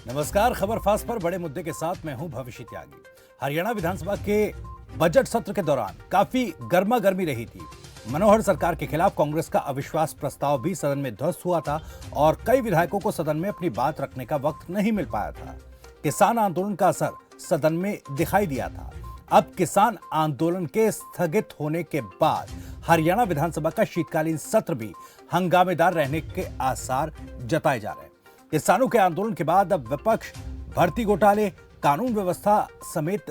नमस्कार, खबर फास्ट पर बड़े मुद्दे के साथ मैं हूं भविष्य त्यागी। हरियाणा विधानसभा के बजट सत्र के दौरान काफी गर्मा गर्मी रही थी। मनोहर सरकार के खिलाफ कांग्रेस का अविश्वास प्रस्ताव भी सदन में ध्वस्त हुआ था और कई विधायकों को सदन में अपनी बात रखने का वक्त नहीं मिल पाया था। किसान आंदोलन का असर सदन में दिखाई दिया था। अब किसान आंदोलन के स्थगित होने के बाद हरियाणा विधानसभा का शीतकालीन सत्र भी हंगामेदार रहने के आसार जताए जा रहे हैं। किसानों के आंदोलन के बाद अब विपक्ष भर्ती घोटाले, कानून व्यवस्था समेत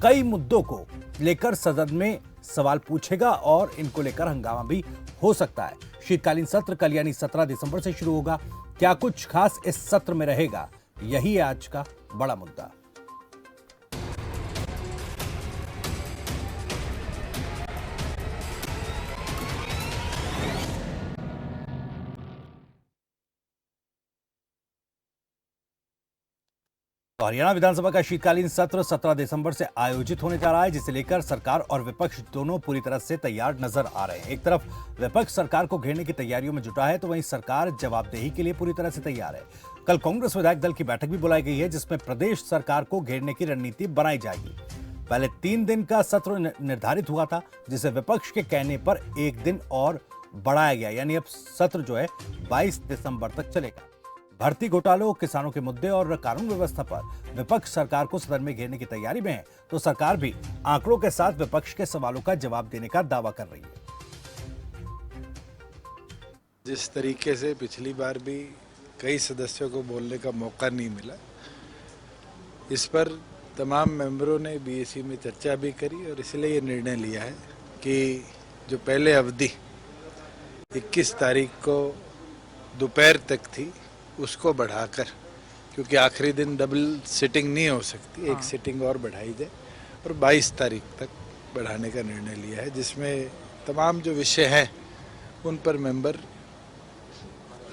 कई मुद्दों को लेकर सदन में सवाल पूछेगा और इनको लेकर हंगामा भी हो सकता है। शीतकालीन सत्र कल यानी 17 दिसंबर से शुरू होगा। क्या कुछ खास इस सत्र में रहेगा, यही है आज का बड़ा मुद्दा। तो हरियाणा विधानसभा का शीतकालीन सत्र 17 दिसंबर से आयोजित होने जा रहा है, जिसे लेकर सरकार और विपक्ष दोनों पूरी तरह से तैयार नजर आ रहे हैं। एक तरफ विपक्ष सरकार को घेरने की तैयारियों में जुटा है, तो वहीं सरकार जवाबदेही के लिए पूरी तरह से तैयार है। कल कांग्रेस विधायक दल की बैठक भी बुलाई गई है, जिसमें प्रदेश सरकार को घेरने की रणनीति बनाई जाएगी। पहले 3 दिन का सत्र निर्धारित हुआ था, जिसे विपक्ष के कहने पर 1 दिन और बढ़ाया गया, यानी अब सत्र जो है 22 दिसंबर तक चलेगा। भर्ती घोटालों, किसानों के मुद्दे और कानून व्यवस्था पर विपक्ष सरकार को सदन में घेरने की तैयारी में है, तो सरकार भी आंकड़ों के साथ विपक्ष के सवालों का जवाब देने का दावा कर रही है। जिस तरीके से पिछली बार भी कई सदस्यों को बोलने का मौका नहीं मिला, इस पर तमाम मेंबरों ने बीएसी में चर्चा भी करी और इसलिए ये निर्णय लिया है कि जो पहले अवधि 21 तारीख को दोपहर तक थी, उसको बढ़ाकर, क्योंकि आखिरी दिन डबल सिटिंग नहीं हो सकती, एक सिटिंग और बढ़ाई जाए और 22 तारीख तक बढ़ाने का निर्णय लिया है, जिसमें तमाम जो विषय हैं उन पर मेंबर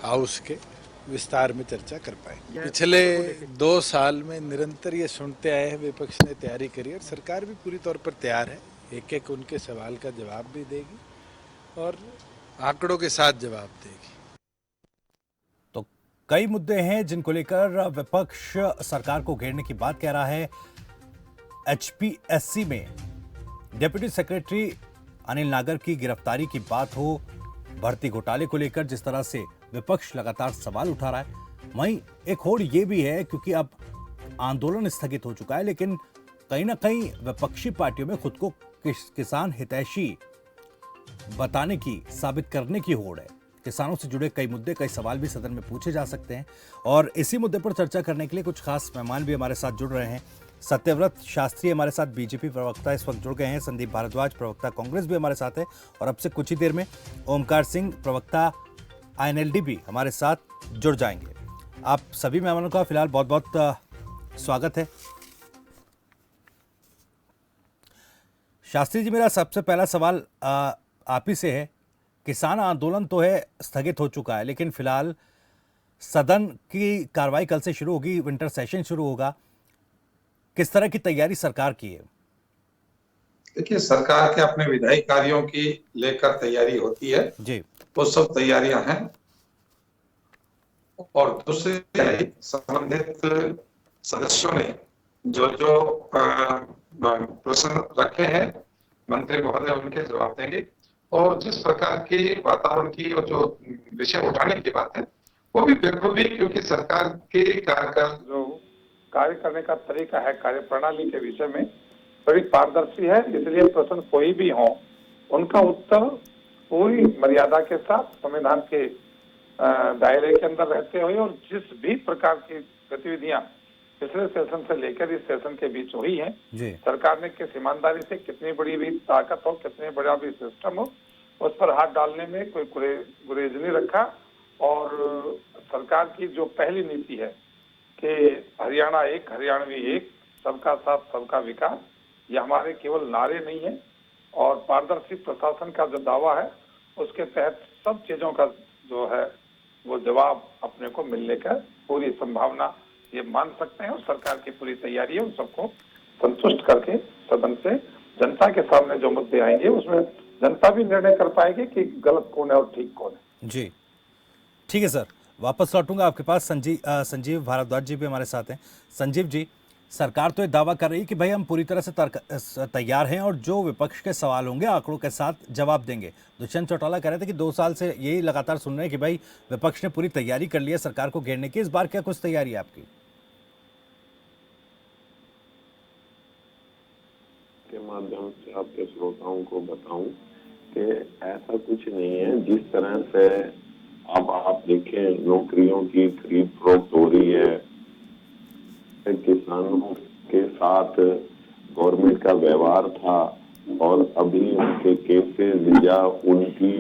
हाउस के विस्तार में चर्चा कर पाएंगे। पिछले 2 साल में निरंतर ये सुनते आए हैं, विपक्ष ने तैयारी करी और सरकार भी पूरी तौर पर तैयार है, एक एक उनके सवाल का जवाब भी देगी और आंकड़ों के साथ जवाब देगी। कई मुद्दे हैं जिनको लेकर विपक्ष सरकार को घेरने की बात कह रहा है। एचपीएससी में डिप्टी सेक्रेटरी अनिल नागर की गिरफ्तारी की बात हो, भर्ती घोटाले को लेकर जिस तरह से विपक्ष लगातार सवाल उठा रहा है, वहीं एक और ये भी है क्योंकि अब आंदोलन स्थगित हो चुका है, लेकिन कहीं ना कहीं विपक्षी पार्टियों में खुद को किसान हितैषी बताने की, साबित करने की होड़ है। किसानों से जुड़े कई मुद्दे, कई सवाल भी सदन में पूछे जा सकते हैं और इसी मुद्दे पर चर्चा करने के लिए कुछ खास मेहमान भी हमारे साथ जुड़ रहे हैं। सत्यव्रत शास्त्री हमारे साथ बीजेपी प्रवक्ता इस वक्त जुड़ गए हैं। संदीप भारद्वाज प्रवक्ता कांग्रेस भी हमारे साथ है और अब से कुछ ही देर में ओमकार सिंह प्रवक्ता आईएनएलडी भी हमारे साथ जुड़ जाएंगे। आप सभी मेहमानों का फिलहाल बहुत बहुत स्वागत है। शास्त्री जी, मेरा सबसे पहला सवाल आप ही से है। किसान आंदोलन तो है स्थगित हो चुका है, लेकिन फिलहाल सदन की कार्रवाई कल से शुरू होगी, विंटर सेशन शुरू होगा। किस तरह की तैयारी सरकार की है? देखिए, सरकार के अपने विधायी कार्यों की लेकर तैयारी होती है जी, वो सब तैयारियां हैं और दूसरी संबंधित सदस्यों ने जो जो प्रश्न रखे हैं, मंत्री महोदय उनके जवाब देंगे और जिस प्रकार की वातावरण की और जो विषय उठाने की बात है वो भी बिल्कुल भी, क्योंकि सरकार के जो कार्य करने का तरीका है, कार्य प्रणाली के विषय में बड़ी पारदर्शी है, इसलिए प्रश्न कोई भी हो उनका उत्तर पूरी मर्यादा के साथ संविधान के दायरे के अंदर रहते हुए और जिस भी प्रकार की गतिविधियां पिछले सेशन से लेकर इस सेशन के बीच हुई है, सरकार ने किस ईमानदारी से, कितनी बड़ी भी ताकत हो, कितने बड़ा भी सिस्टम हो, उस पर हाथ डालने में कोई गुरेज नहीं रखा। और सरकार की जो पहली नीति है कि हरियाणा एक, हरियाणवी एक, सबका साथ सबका विकास, ये हमारे केवल नारे नहीं है और पारदर्शी प्रशासन का जो दावा है उसके तहत सब चीजों का जो है वो जवाब अपने को मिलने का पूरी संभावना ये मान सकते हैं और सरकार की पूरी तैयारी है उन सबको संतुष्ट करके सदन से जनता के सामने जो मुद्दे आएंगे उसमें जनता भी निर्णय कर पाएगी कि गलत कौन है और ठीक कौन है। जी, ठीक है सर। वापस लौटूंगा आपके पास। संजीव भारद्वाज जी भी हमारे साथ हैं। संजीव जी, सरकार तो ये दावा कर रही है कि भाई हम पूरी तरह से तैयार हैं और जो विपक्ष के सवाल होंगे आंकड़ों के साथ जवाब देंगे। दुष्यंत चौटाला कह रहे थे कि 2 साल से यही लगातार सुन रहे हैं कि भाई विपक्ष ने पूरी तैयारी कर ली है सरकार को घेरने की। इस बार क्या कुछ तैयारी है आपकी? के माध्यम से आपके श्रोताओं को बताऊं कि ऐसा कुछ नहीं है। जिस तरह से अब आप देखें नौकरियों की खरीद फरोख्त हो रही है, किसानों के साथ गवर्नमेंट का व्यवहार था और अभी उनके केसेस या उनकी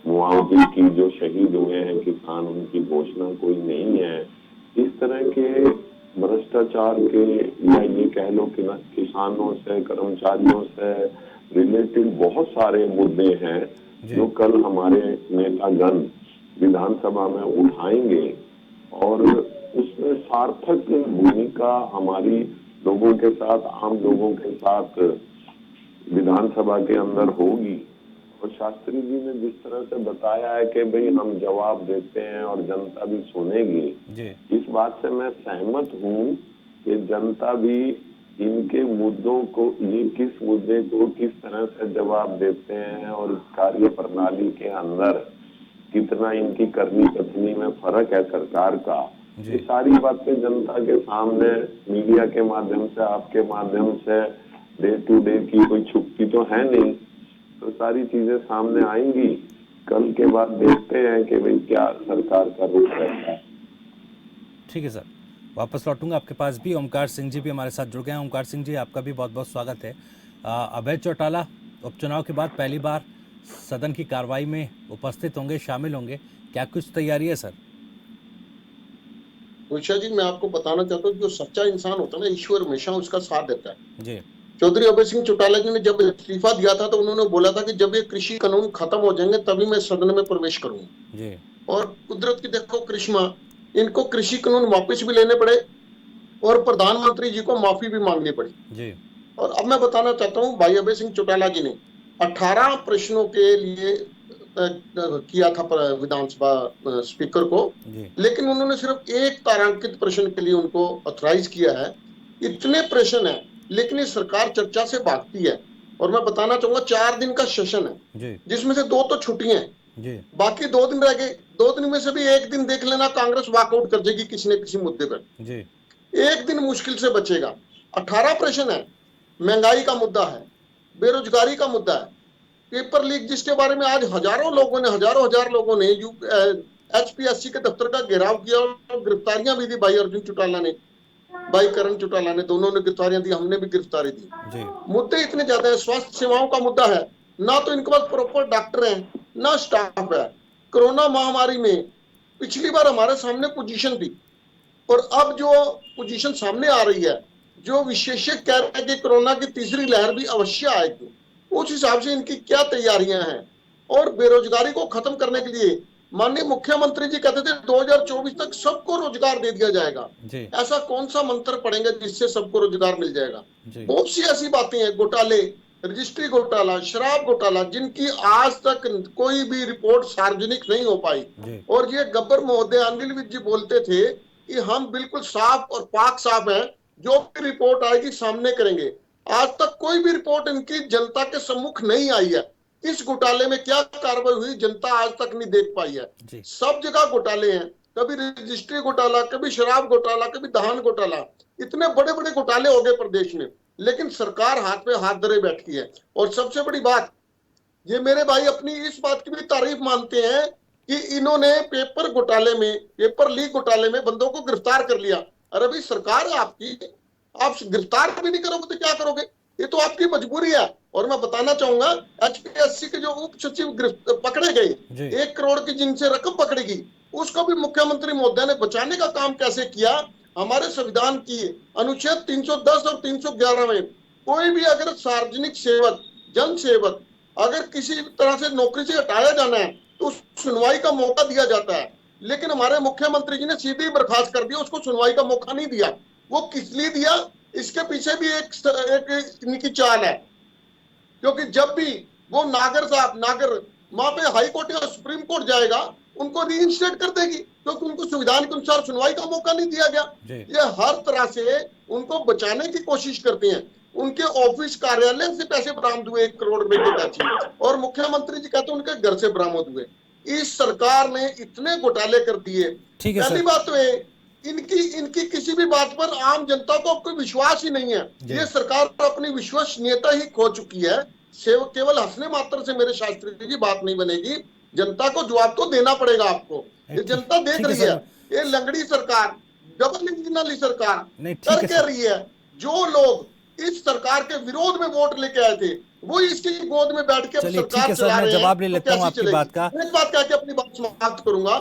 मुआवजे की जो शहीद हुए हैं किसान, उनकी घोषणा कोई नहीं है। इस तरह के भ्रष्टाचार के या ये कह लो कि किसानों से कर्मचारियों से रिलेटेड बहुत सारे मुद्दे हैं जो कल हमारे नेतागण विधानसभा में उठाएंगे और उसमें सार्थक भूमिका हमारी लोगों के साथ, आम लोगों के साथ विधानसभा के अंदर होगी। और शास्त्री जी ने जिस तरह से बताया है कि भाई हम जवाब देते हैं और जनता भी सुनेगी, इस बात से मैं सहमत हूँ कि जनता भी इनके मुद्दों को, ये किस मुद्दे को किस तरह से जवाब देते हैं और कार्य प्रणाली के अंदर कितना इनकी करनी कथनी में फर्क है सरकार का, ये सारी बातें जनता के सामने मीडिया के माध्यम से, आपके माध्यम से डे टू डे की कोई छुपती तो है नहीं, तो सारी चीजें सामने आएंगी। कल के बाद देखते हैं कि भाई क्या सरकार का रुख रहता है। ठीक है सर, वापस लौटूंगा आपके पास भी। ओमकार सिंह जी भी हमारे साथ जुड़ गए हैं। ओमकार सिंह जी, आपका भी बहुत बहुत स्वागत है। अभय चौटाला उपचुनाव के बाद पहली बार सदन की कार्रवाई में उपस्थित होंगे, शामिल होंगे, क्या कुछ तैयारी है सर? उषा जी, मैं आपको बताना चाहता हूँ, जो सच्चा इंसान होता है ना, ईश्वर हमेशा उसका साथ देता है जी। चौधरी अभय सिंह चौटाला जी ने जब इस्तीफा दिया था तो उन्होंने बोला था कि जब ये कृषि कानून खत्म हो जाएंगे तभी मैं सदन में प्रवेश करूंगा जी। और कुदरत की देखो करिश्मा, इनको कृषि कानून वापस भी लेने पड़े और प्रधानमंत्री जी को माफी भी मांगनी पड़ी जी। और अब मैं बताना चाहता हूँ, भाई अभय सिंह चौटाला जी ने 18 प्रश्नों के लिए किया था विधानसभा स्पीकर को, लेकिन उन्होंने सिर्फ एक तारांकित प्रश्न के लिए उनको ऑथराइज किया है। इतने प्रश्न है लेकिन ये सरकार चर्चा से भागती है और मैं बताना चाहूंगा 4 दिन का सेशन है जिसमें से 2 तो छुट्टियां हैं, बाकी 2 दिन रह गए। 2 दिन में से भी एक दिन देख लेना कांग्रेस वॉकआउट कर जाएगी किसी न किसी मुद्दे पर, एक दिन मुश्किल से बचेगा। 18 प्रश्न है, महंगाई का मुद्दा है, बेरोजगारी का मुद्दा है, पेपर लीक जिसके बारे में आज हजारों हजार लोगों ने HPSC के दफ्तर का घेराव किया और गिरफ्तारियां भी दी। भाई अर्जुन चौटाला ने, भाई करण चौटाला ने, दोनों ने गिरफ्तारियां दी, हमने भी गिरफ्तारी दी। मुद्दे इतने ज्यादा है। स्वास्थ्य सेवाओं का मुद्दा है, ना तो इनके पास प्रॉपर डॉक्टर हैं ना स्टाफ है। कोरोना महामारी में पिछली बार हमारे सामने पोजीशन थी और अब जो पोजीशन सामने आ रही है, जो विशेषज्ञ कह रहे हैं कि कोरोना की तीसरी लहर भी अवश्य आएगी, उस हिसाब से इनकी क्या तैयारियां हैं। और बेरोजगारी को खत्म करने के लिए माननीय मुख्यमंत्री जी कहते थे 2024 तक सबको रोजगार दे दिया जाएगा। ऐसा कौन सा मंत्र पढ़ेंगे जिससे सबको रोजगार मिल जाएगा? बहुत सी ऐसी बातें हैं, घोटाले, रजिस्ट्री घोटाला, शराब घोटाला, जिनकी आज तक कोई भी रिपोर्ट सार्वजनिक नहीं हो पाई। और ये गब्बर महोदय अनिल विज जी बोलते थे कि हम बिल्कुल साफ और पाक साफ हैं, जो भी रिपोर्ट आएगी सामने करेंगे। आज तक कोई भी रिपोर्ट इनकी जनता के सम्मुख नहीं आई है। इस घोटाले में क्या कार्रवाई हुई जनता आज तक नहीं देख पाई है। सब जगह घोटाले हैं, कभी रजिस्ट्री घोटाला, कभी शराब घोटाला, कभी धान घोटाला, इतने बड़े बड़े घोटाले हो गए प्रदेश में, लेकिन सरकार हाथ पे हाथ धरे बैठी है। और सबसे बड़ी बात, ये मेरे भाई अपनी इस बात की भी तारीफ मानते हैं कि इन्होंने पेपर घोटाले में, पेपर लीक घोटाले में बंदों को गिरफ्तार कर लिया। अरे भाई सरकार है आपकी, आप गिरफ्तार भी नहीं करोगे तो क्या करोगे? ये तो आपकी मजबूरी है। और मैं बताना चाहूंगा, HPSC के जो उप सचिव पकड़े गए, 1 करोड़ की जिनसे रकम पकड़ी गई, उसको भी मुख्यमंत्री महोदय ने बचाने का काम कैसे किया? हमारे संविधान की अनुच्छेद 310 और 311 में कोई भी अगर सार्वजनिक सेवक, जन सेवक अगर किसी तरह से नौकरी से हटाया जाना है तो सुनवाई का मौका दिया जाता है, लेकिन हमारे मुख्यमंत्री जी ने सीधे ही बर्खास्त कर दिया, उसको सुनवाई का मौका नहीं दिया। वो किस लिए दिया? इसके पीछे भी एक इनकी चाल है, क्योंकि जब भी वो नागर साहब, नागर वहां पे हाई कोर्ट या सुप्रीम कोर्ट जाएगा, उनको रीइंस्टेट कर देगी, क्योंकि उनको संविधान के अनुसार सुनवाई का मौका नहीं दिया गया। ये हर तरह से उनको बचाने की कोशिश करते हैं। उनके ऑफिस कार्यालय से पैसे बरामद हुए 1 करोड़ रुपए के टैक्सी, और मुख्यमंत्री जी कहते हैं उनके घर से बरामद हुए। इस सरकार ने इतने घोटाले कर दिए। पहली बात तो है इनकी किसी भी बात पर आम जनता को कोई विश्वास ही नहीं है। ये सरकार अपनी विश्वसनीयता ही खो चुकी है। केवल हंसने मात्र से मेरे शास्त्री जी बात नहीं बनेगी, जनता को जवाब तो देना पड़ेगा आपको। ये जनता देख रही है, ये लंगड़ी सरकार, डबल इंजन वाली सरकार कर के रही है। जो लोग इस सरकार के विरोध में वोट लेके आए थे, वो इसकी गोद में बैठ के सरकार चला रहे हैं। जवाब ले लेता हूं आपकी बात का। एक बात कह के अपनी बात समाप्त करूंगा।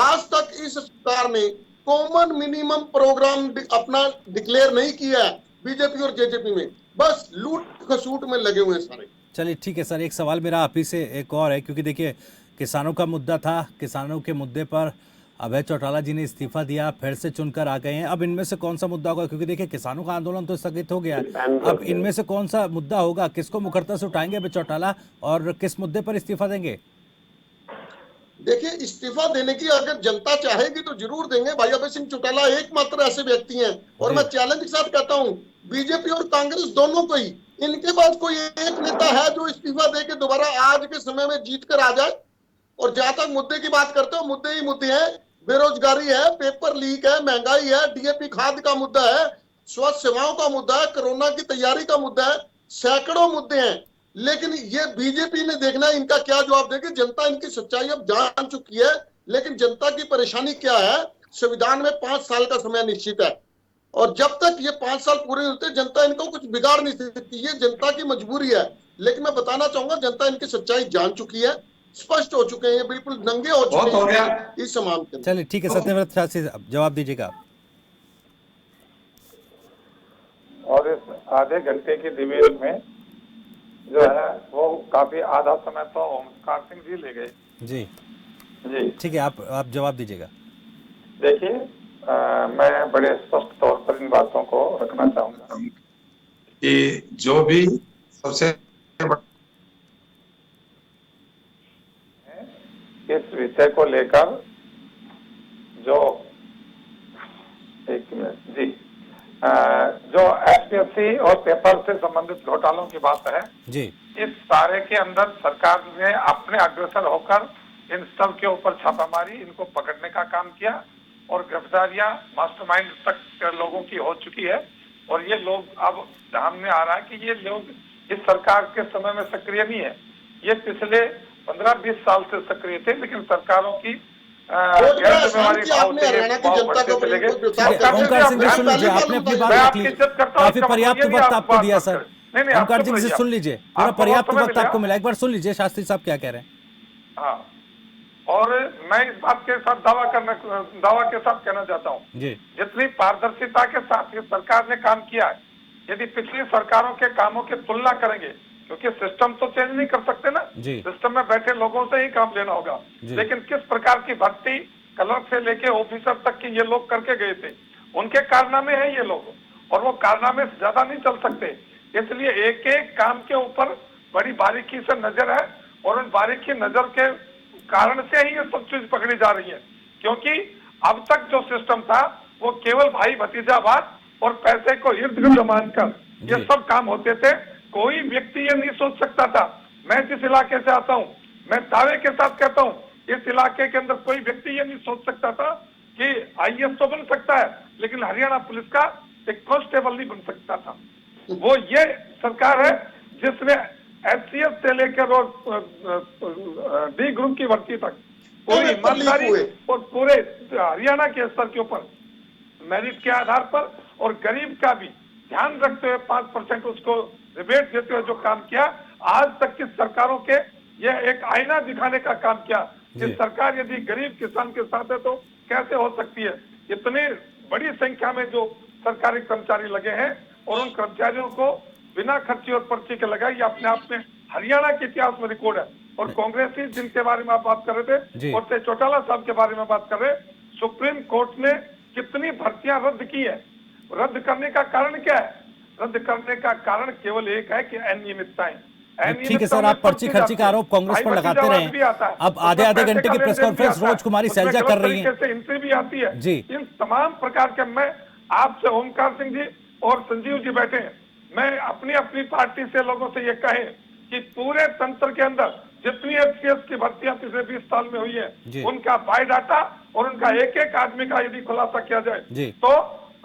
आज तक इस सरकार ने कॉमन मिनिमम प्रोग्राम अपना डिक्लेयर नहीं किया है बीजेपी और जेजेपी में, बस लूट खसूट में लगे हुए हैं सारे। चलिए ठीक है सर, एक सवाल मेरा आप ही से एक और है, क्योंकि देखिए किसानों का मुद्दा था, किसानों के मुद्दे पर अभय चौटाला जी ने इस्तीफा दिया, फिर से चुनकर आ गए हैं। अब इनमें से कौन सा मुद्दा होगा, क्योंकि देखिए किसानों का आंदोलन तो स्थगित हो गया, अब इनमें से कौन सा मुद्दा होगा, किसको मुखरता से उठाएंगे अभय चौटाला और किस मुद्दे पर इस्तीफा देंगे? देखिए, इस्तीफा देने की अगर जनता चाहेगी तो जरूर देंगे। भाई अभय सिंह चौटाला एकमात्र ऐसे व्यक्ति हैं, और मैं चैलेंज के साथ कहता हूं बीजेपी और कांग्रेस दोनों को ही, इनके पास कोई एक नेता है जो इस्तीफा देके दोबारा आज के समय में जीत कर आ जाए। और जहां तक मुद्दे की बात करते हो, मुद्दे ही मुद्दे हैं। बेरोजगारी है, पेपर लीक है, महंगाई है, डीएपी खाद का मुद्दा है, स्वास्थ्य सेवाओं का मुद्दा है, कोरोना की तैयारी का मुद्दा है, सैकड़ों मुद्दे हैं। लेकिन ये बीजेपी ने देखना है इनका क्या जवाब देगी। जनता इनकी सच्चाई अब जान चुकी है, लेकिन जनता की परेशानी क्या है, संविधान में 5 साल का समय निश्चित है, और जब तक ये 5 साल पूरे होते जनता इनको कुछ बिगाड़ नहीं सकती। ये जनता की मजबूरी है। लेकिन मैं बताना चाहूंगा जनता इनकी सच्चाई जान चुकी है, स्पष्ट हो चुके हैं, ये बिल्कुल नंगे हो चुके हैं इस समाज के। चलिए ठीक है, सत्यव्रत शास्त्री जवाब दीजिएगा। और इस आधे घंटे की डिबेट में जो है वो काफी आधा समय तो ओमकार सिंह जी ले गए। जी जी ठीक है, आप जवाब दीजिएगा। देखिए, मैं बड़े स्पष्ट तौर पर इन बातों को रखना चाहूंगा कि जो भी सबसे इस विषय को लेकर जो एक मिनट जी, जो एसपीएससी और पेपर से संबंधित घोटालों की बात है जी, इस सारे के अंदर सरकार ने अपने अग्रसर होकर इन सब के ऊपर छापा मारी, इनको पकड़ने का काम किया, और गिरफ्तारियां मास्टरमाइंड तक लोगों की हो चुकी है। और ये लोग अब सामने आ रहा है कि ये लोग इस सरकार के समय में सक्रिय नहीं है, ये पिछले 15-20 साल से सक्रिय थे, लेकिन सरकारों की ओंकार सिंह जी सुन लीजिए, आपने अपनी बात रख ली, काफी पर्याप्त वक्त आपको दिया सर। ओंकार सिंह जी सुन लीजिए, पूरा पर्याप्त वक्त आपको मिला, एक बार सुन लीजिए शास्त्री साहब क्या कह रहे हैं। हाँ, और मैं इस बात के साथ दावा के साथ कहना चाहता हूँ, जितनी पारदर्शिता के साथ ये सरकार ने काम किया है, यदि पिछली सरकारों के कामों की तुलना करेंगे, क्योंकि सिस्टम तो चेंज नहीं कर सकते ना, सिस्टम में बैठे लोगों से ही काम लेना होगा, लेकिन किस प्रकार की भर्ती क्लर्क से लेके ऑफिसर तक की ये लोग करके गए थे, उनके कारनामे हैं ये लोग, और वो कारनामे ज्यादा नहीं चल सकते। इसलिए एक एक काम के ऊपर बड़ी बारीकी से नजर है, और उन बारीकी नजर के कारण से ही ये सब चीज पकड़ी जा रही है। क्योंकि अब तक जो सिस्टम था वो केवल भाई भतीजावाद और पैसे को इर्द गिर्द मानकर ये सब काम होते थे। कोई व्यक्ति ये नहीं सोच सकता था, मैं जिस इलाके से आता हूँ, मैं दावे के साथ कहता हूँ, इस इलाके के अंदर कोई व्यक्ति ये नहीं सोच सकता था कि आईएएस तो बन सकता है, लेकिन हरियाणा पुलिस का एक कांस्टेबल नहीं बन सकता था। वो ये सरकार है जिसने एचसीएस से लेकर और डी ग्रुप की भर्ती तक पूरी ईमानदारी और पूरे हरियाणा के स्तर के ऊपर मेरिट के आधार पर और गरीब का भी ध्यान रखते हुए 5% उसको रिबेट देते हुए जो काम किया, आज तक की सरकारों के यह एक आईना दिखाने का काम किया कि सरकार यदि गरीब किसान के साथ है तो कैसे हो सकती है। इतनी बड़ी संख्या में जो सरकारी कर्मचारी लगे हैं, और उन कर्मचारियों को बिना खर्ची और पर्ची के लगाए, ये अपने आप में हरियाणा के इतिहास में रिकॉर्ड है। और कांग्रेसी जिनके बारे में आप बात कर रहे थे, और चौटाला साहब के बारे में बात कर रहे, सुप्रीम कोर्ट ने कितनी भर्तियां रद्द की है। रद्द करने का कारण क्या है? रद्द करने का कारण केवल एक है कि अनियमितताएं। ठीक है सर, आप पर्ची खर्ची का आरोप कांग्रेस पर लगाते रहे हैं, अब आधे आधे घंटे की प्रेस कॉन्फ्रेंस रोज कुमारी सैलजा कर रही हैं एंट्री भी आती है जी। इन तमाम प्रकार के, मैं आपसे ओमकार सिंह जी और संजीव जी बैठे हैं, मैं अपनी अपनी पार्टी से लोगों से ये कहें कि पूरे तंत्र के अंदर जितनी एचसीएस की भर्तियां पिछले 20 साल में हुई है उनका बायोडाटा और उनका एक एक आदमी का यदि खुलासा किया जाए तो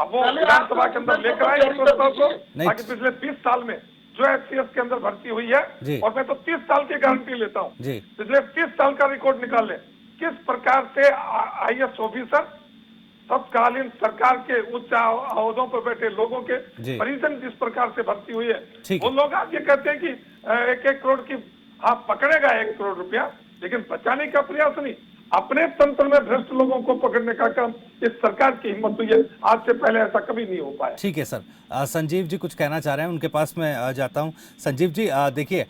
अब वो विधानसभा के अंदर लेकर आए प्रस्ताव को, ताकि पिछले 20 साल में जो एचसीएस के अंदर भर्ती हुई है, और मैं तो 30 साल की गारंटी लेता हूँ, पिछले 30 साल का रिकॉर्ड निकाल ले, किस प्रकार से आईएएस ऑफिसर तत्कालीन सरकार के उच्च अहदों पर बैठे लोगों के परिजन जिस प्रकार से भर्ती हुई है, वो लोग आज ये कहते हैं कि 1-1 करोड़ की, हाँ पकड़ेगा 1 करोड़ रुपया, लेकिन बचाने का प्रयास नहीं, अपने तंत्र में भ्रष्ट लोगों को पकड़ने का काम इस सरकार की हिम्मत हुई है, आज से पहले ऐसा कभी नहीं हो पाया। ठीक है सर, संजीव जी कुछ कहना चाह रहे हैं, उनके पास मैं जाता हूं। संजीव जी देखिए,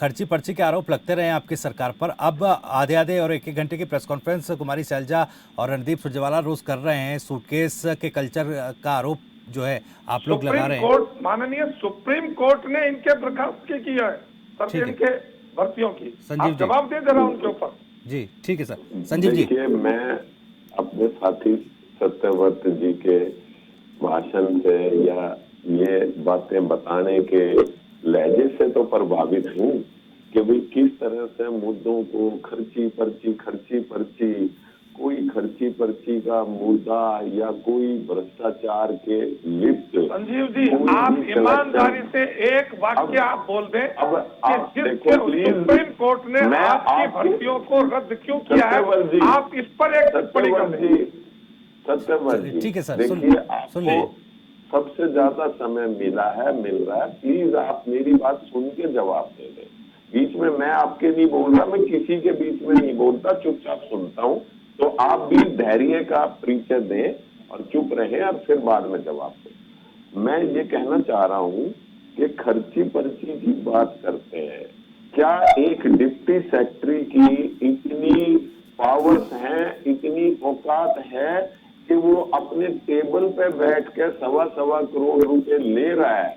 खर्ची पर्ची के आरोप लगते रहे आपकी सरकार पर, अब आधे आधे और 1-1 घंटे की प्रेस कॉन्फ्रेंस कुमारी सैलजा और रणदीप सुरजेवाला रोज कर रहे हैं, सूटकेस के कल्चर का आरोप जो है आप लोग लगा रहे हैं। माननीय सुप्रीम कोर्ट ने इनके बर्खास्त किया है सर, इनके भर्तियों की, संजीव जी जवाब दे रहा हूं उनके ऊपर जी। ठीक है सर, संजीव जी। देखिए, मैं अपने साथी सत्यव्रत जी के भाषण से या ये बातें बताने के लहजे से तो प्रभावित हूँ कि भाई किस तरह से मुद्दों को खर्ची पर्ची, कोई खर्ची पर्ची का मुद्दा या कोई भ्रष्टाचार के लिप्त। संजीव जी, आप ईमानदारी से एक वाक्य आप बोल दें कि जिसके सुप्रीम कोर्ट ने आपकी भर्तियों को रद्द क्यों किया है, आप इस पर एक टिप्पणी कर दें। सत्यव्रत जी, ठीक है सर, देखिए, आपको सबसे ज्यादा समय मिल रहा है, प्लीज आप मेरी बात सुन के जवाब दे दें। बीच में मैं आपके नहीं बोल रहा, मैं किसी के बीच में नहीं बोलता, चुपचाप सुनता हूँ, तो आप भी धैर्य का परिचय दें और चुप रहें और फिर बाद में जवाब दें। मैं ये कहना चाह रहा हूँ कि खर्ची पर्ची की बात करते हैं, क्या एक डिप्टी सेक्रेटरी की इतनी पावर्स हैं, इतनी औकात है कि वो अपने टेबल पे बैठ के 1.25 करोड़ रुपए ले रहा है?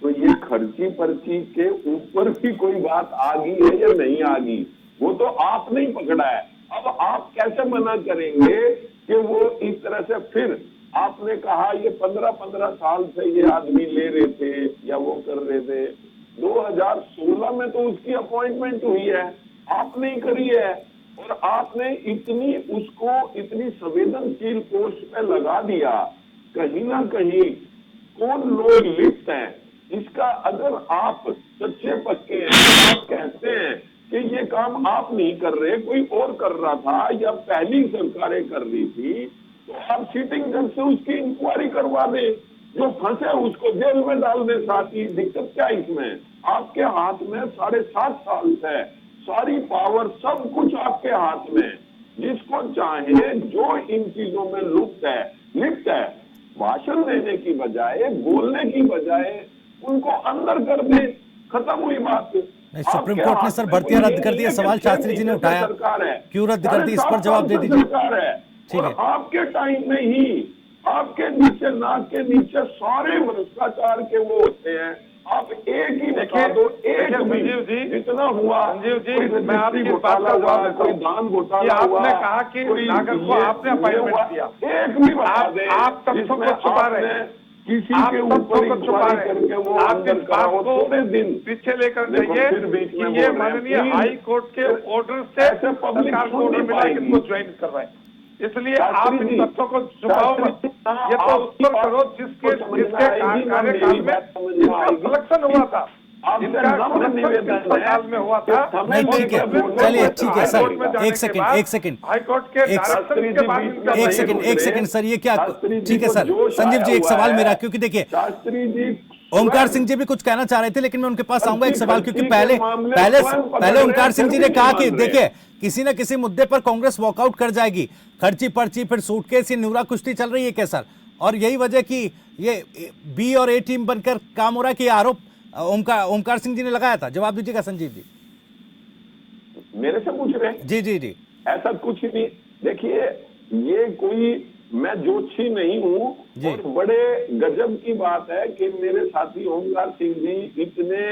तो ये खर्ची पर्ची के ऊपर भी कोई बात आ गई है या नहीं आ गई, वो तो आपने ही पकड़ा है। अब आप कैसे मना करेंगे कि वो इस तरह से, फिर आपने कहा ये 15 साल से ये आदमी ले रहे थे या वो कर रहे थे, 2016 में तो उसकी अपॉइंटमेंट हुई है, आपने ही करी है, और आपने इतनी संवेदनशील पोस्ट पे लगा दिया। कहीं ना कहीं कौन लोग लिप्त हैं इसका, अगर आप सच्चे पक्के हैं, आप कहते हैं कि ये काम आप नहीं कर रहे, कोई और कर रहा था या पहली सरकारें कर रही थी, तो आप सिटिंग जज से उसकी इंक्वायरी करवा दें, जो फंसे उसको जेल में डाल दें। साथ ही दिक्कत क्या इसमें? आपके हाथ में 7.5 साल से सारी पावर, सब कुछ आपके हाथ में, जिसको चाहे जो इन चीजों में लिप्त है, भाषण देने की बजाय, बोलने की बजाय उनको अंदर कर दे, खत्म हुई बात। सुप्रीम कोर्ट ने सर भर्तियां रद्द कर दी है, सवाल शास्त्री जी ने उठाया, क्यों रद्द कर दी, इस पर जवाब दे दीजिए। ठीक है, आपके टाइम में ही आपके नीचे, नाक के नीचे सारे भ्रष्टाचार के वो होते हैं, आप एक ही बता दो, एक भी जितना हुआ। संजीव जी, मैं आपकी बात का जवाब देता हूं, दान घोटाला, आपने कहा कि नागर को आपने अपॉइंटमेंट दिया, एक भी बता दें, आप तथ्यों को छुपा रहे हैं, किसी के ऊपर इंक्वायरी करके वो अंदर कराओ, थोड़े दिन पीछे लेकर जाइए कि ये माननीय हाई कोर्ट के ऑर्डर से सरकार को ऑर्डर मिला कि इनको ज्वाइन करवाएं, इसलिए आप इन तथ्यों को छुपाओ मत, ये तो उस पर करो जिसके कार्यकाल में सिलेक्शन हुआ था, साल में हुआ था। नहीं, ठीक है, चलिए ठीक है सर, एक सेकंड हाईकोर्ट के एक सेकंड सर, ये क्या, ठीक है सर, संजीव जी एक सवाल मेरा, क्योंकि देखिए ओमकार सिंह जी भी कुछ कहना चाह रहे थे, लेकिन मैं उनके पास आऊंगा एक सवाल, क्योंकि पहले ओमकार सिंह जी ने कहा कि देखिए किसी न किसी मुद्दे पर कांग्रेस वॉकआउट कर जाएगी, खर्ची पर्ची, फिर सूटकेस, ये न्यूरा कुश्ती चल रही है क्या सर, और यही वजह की ये बी और ए टीम बनकर काम हो रहा है कि आरोप ओमकार सिंह जी ने लगाया था? जवाब दीजिएगा संजीव जी। मेरे से पूछ रहे हैं? जी, ऐसा कुछ नहीं। देखिए, ये कोई मैं जोशी नहीं हूँ, और बड़े गजब की बात है कि मेरे साथी ओमकार सिंह जी इतने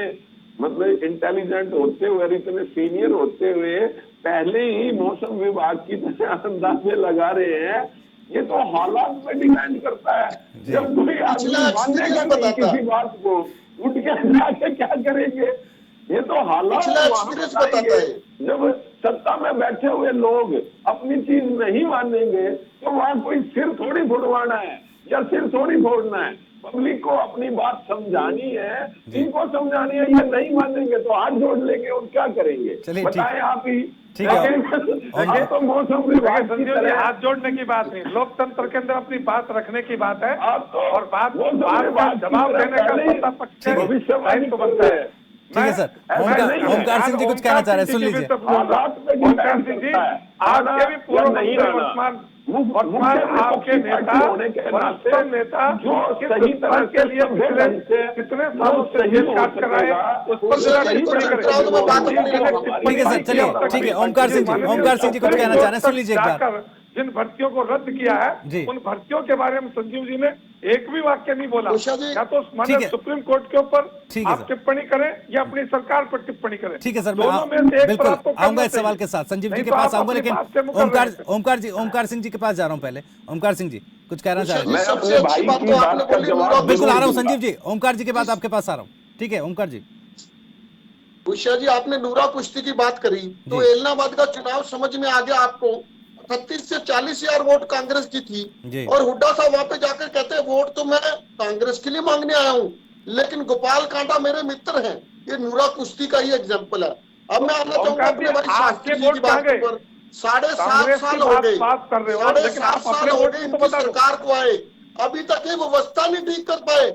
मतलब इंटेलिजेंट होते हुए और इतने सीनियर होते हुए पहले ही मौसम विभाग की तरह अंदाजे लगा रहे हैं, ये तो हालात पे डिपेंड करता है। जब कोई आदमी मानेगा नहीं किसी बात को, उठ के जाके क्या करेंगे, ये तो हालात वहां बताएंगे। जब सत्ता में बैठे हुए लोग अपनी चीज नहीं मानेंगे तो वहां कोई सिर थोड़ी फुड़वाना है या सिर थोड़ी फोड़ना है। पब्लिक को अपनी बात समझानी है, इनको समझानी है। ये नहीं मानेंगे तो हाथ जोड़ लेंगे और क्या करेंगे, बताएं आप ही। ठीक है, ये तो मौसम विभाग हाथ जोड़ने की बात नहीं, लोकतंत्र के अंदर अपनी बात रखने की बात है। और बात का जवाब देने का सत्ता पक्ष भविष्यवाणी तो बनता है। ठीक है सर, ओमकार सिंह जी कुछ कहना चाह रहे हैं, सुन लीजिए। ओमकार सिंह जी, आपके भी पूर्व वर्तमान आपके नेता जो सही तरह के लिए कितने सालों से जेल काट कर रहे हैं, उस पर ठीक है सर, चलिए ठीक है। ओमकार सिंह जी कुछ कहना चाह रहे हैं, सुन लीजिए एक बार। जिन भर्तियों को रद्द किया है उन भर्तियों के बारे में संजीव जी ने एक भी वाक्य नहीं बोला। या तो माननीय सुप्रीम कोर्ट के ऊपर आप टिप्पणी करें या अपनी सरकार पर टिप्पणी करें। ठीक है सर, बिल्कुल आऊंगा इस सवाल के साथ, संजीव जी के पास आऊंगा, लेकिन ओमकार सिंह जी के पास जा रहा हूं पहले। ओमकार सिंह जी कुछ कहना चाह रहे हैं? बिल्कुल आ रहा हूँ संजीव जी, ओमकार जी के बाद आपके पास आ रहा हूँ। ठीक है ओमकार जी। उषा जी, आपने नूरा कुश्ती की बात करी तो एलनाबाद का चुनाव समझ में आ गया आपको। 38 से 40 हजार वोट कांग्रेस की थी और हुड्डा साहब वहां पे जाकर कहते हैं वोट तो मैं कांग्रेस के लिए मांगने आया हूँ, लेकिन गोपाल कांडा मेरे मित्र हैं। ये नूरा कुश्ती का ही एग्जाम्पल है। अब मैं आना चाहूंगा अपने भाई शास्त्री जी की बात पर। 7.5 साल हो गए, 7.5 साल हो गए इनकी सरकार को आए, अभी तक ये व्यवस्था नहीं ठीक कर पाए।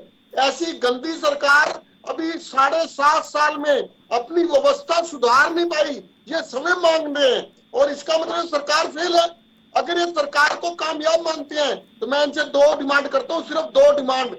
ऐसी गंदी सरकार अभी 7.5 साल में अपनी व्यवस्था सुधार नहीं पाई, ये समय मांग रहे हैं और इसका मतलब सरकार फेल है। अगर ये सरकार को कामयाब मानते हैं तो मैं इनसे 2 डिमांड करता हूँ, सिर्फ 2 डिमांड,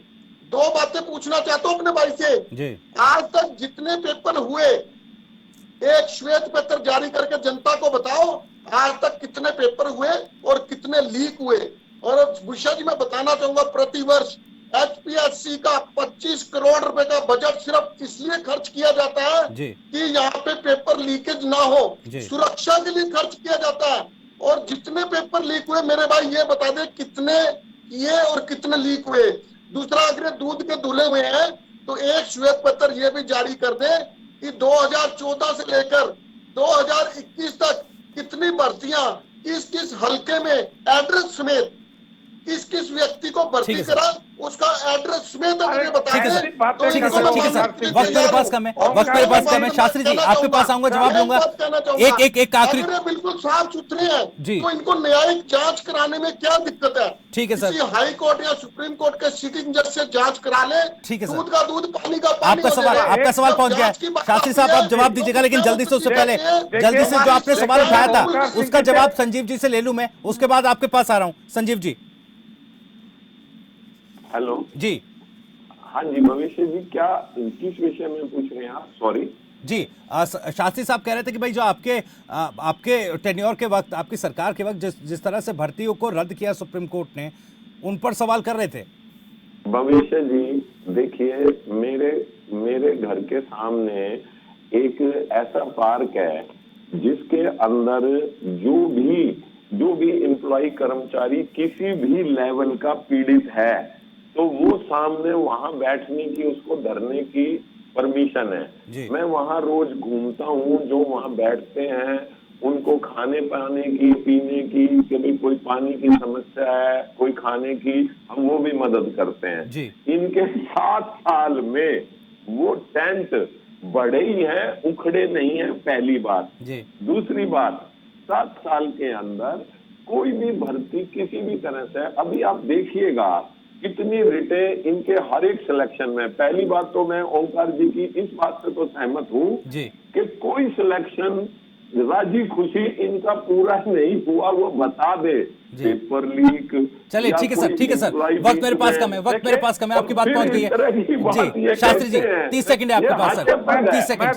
2 बातें पूछना चाहता हूँ अपने भाई से। आज तक जितने पेपर हुए, एक श्वेत पत्र जारी करके जनता को बताओ आज तक कितने पेपर हुए और कितने लीक हुए। और भूषा जी मैं बताना चाहूंगा, प्रतिवर्ष HPSC का 25 करोड़ रुपए का बजट सिर्फ इसलिए खर्च किया जाता है कि यहाँ पे पेपर लीकेज ना हो, सुरक्षा के लिए खर्च किया जाता है। और जितने पेपर लीक हुए मेरे भाई ये बता दे कितने किए और कितने लीक हुए। दूसरा, अगर दूध के धुले हुए हैं तो एक श्वेत पत्र ये भी जारी कर दे कि 2014 से लेकर 2021 तक कितनी भर्तियां किस किस हल्के में एड्रेस समेत किस किस व्यक्ति को भर्ती करा, उसका एड्रेस समेत मुझे बता दें। ठीक है सर, ठीक है सर, वक्त मेरे पास कम है, शास्त्री जी आपके पास आऊंगा, जवाब लूंगा। एक आखिरी, बिल्कुल साफ सुथरे हैं तो इनको न्यायिक जांच कराने में क्या दिक्कत है? ठीक है सर, हाई कोर्ट या सुप्रीम कोर्ट के सिटिंग जज से जांच करा ले। ठीक है सर, दूध का दूध पानी का पानी। आपका सवाल पहुंच गया शास्त्री साहब, आप जवाब दीजिएगा, लेकिन जल्दी से, उससे पहले जल्दी से जो आपने सवाल उठाया था उसका जवाब संजीव जी से ले लूं मैं, उसके बाद आपके पास आ रहा हूं। संजीव जी। हेलो जी। हाँ जी, भविष्य जी क्या किस विषय में पूछ रहे हैं आप? सॉरी जी, शास्त्री साहब कह रहे थे कि भाई जो आपके टेन्योर के वक्त, आपकी सरकार के वक्त जिस तरह से भर्तियों को रद्द किया सुप्रीम कोर्ट ने, उन पर सवाल कर रहे थे। भविष्य जी देखिए, मेरे घर के सामने एक ऐसा पार्क है जिसके अंदर जो भी एम्प्लॉय कर्मचारी किसी भी लेवल का पीड़ित है तो वो सामने वहां बैठने की, उसको धरने की परमिशन है। मैं वहां रोज घूमता हूँ, जो वहां बैठते हैं उनको खाने पाने की, पीने की, कभी कोई पानी की समस्या है, कोई खाने की, हम वो भी मदद करते हैं। इनके 7 साल में वो टेंट बड़े ही हैं, उखड़े नहीं है, पहली बात। दूसरी बात, 7 साल के अंदर कोई भी भर्ती किसी भी तरह से, अभी आप देखिएगा कितनी रिटें इनके हर एक सिलेक्शन में। पहली बात तो मैं ओमकार जी की इस बात से तो सहमत हूँ कि कोई सिलेक्शन राजी खुशी इनका पूरा नहीं हुआ, वो बता दे। Paper leak. चलिए ठीक है सर, ठीक है सर, वक्त मेरे पास कम है, वक्त मेरे पास कम है, आपकी बात पहुंच गई है जी। शास्त्री जी 30 सेकंड है आपके पास सर, 30 सेकंड।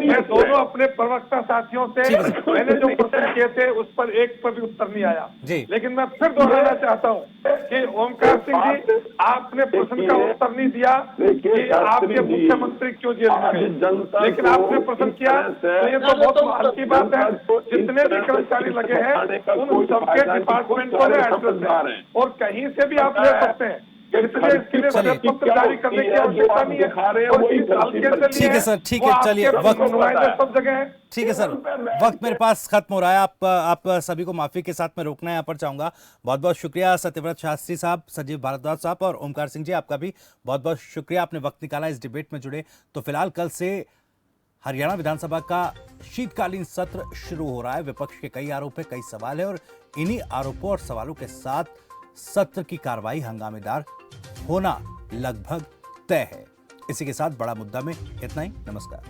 मैं दोनों अपने प्रवक्ता साथियों से मैंने जो प्रश्न किए थे उस पर एक पर भी उत्तर नहीं आया जी। लेकिन मैं फिर दोहराना चाहता हूँ कि ओमकार सिंह जी, आपने प्रश्न का उत्तर नहीं दिया कि आपके मुख्यमंत्री क्यों जेल में गए, लेकिन आपने प्रश्न किया तो ये तो बहुत हल्की बात है। जितने भी कर्मचारी लगे हैं उन सबके डिपार्टमेंटों में एड्रेस है और कहीं से भी आप ले सकते हैं, इसलिए इसके लिए पत्र जारी करने की आवश्यकता नहीं है। ठीक है सर, ठीक है, चलिए वक्त सब जगह है। ठीक है सर, वक्त मेरे पास खत्म हो रहा है। आप सभी को माफी के साथ मैं रोकना यहाँ पर चाहूंगा। बहुत बहुत शुक्रिया सत्यव्रत शास्त्री साहब, संजीव भारद्वाज साहब और ओमकार सिंह जी, आपका भी बहुत बहुत शुक्रिया, आपने वक्त निकाला, इस डिबेट में जुड़े। तो फिलहाल कल से हरियाणा विधानसभा का शीतकालीन सत्र शुरू हो रहा है। विपक्ष के कई आरोप है, कई सवाल है और इन्हीं आरोपों और सवालों के साथ सत्र की कार्रवाई हंगामेदार होना लगभग तय है। इसी के साथ बड़ा मुद्दा में इतना ही। नमस्कार।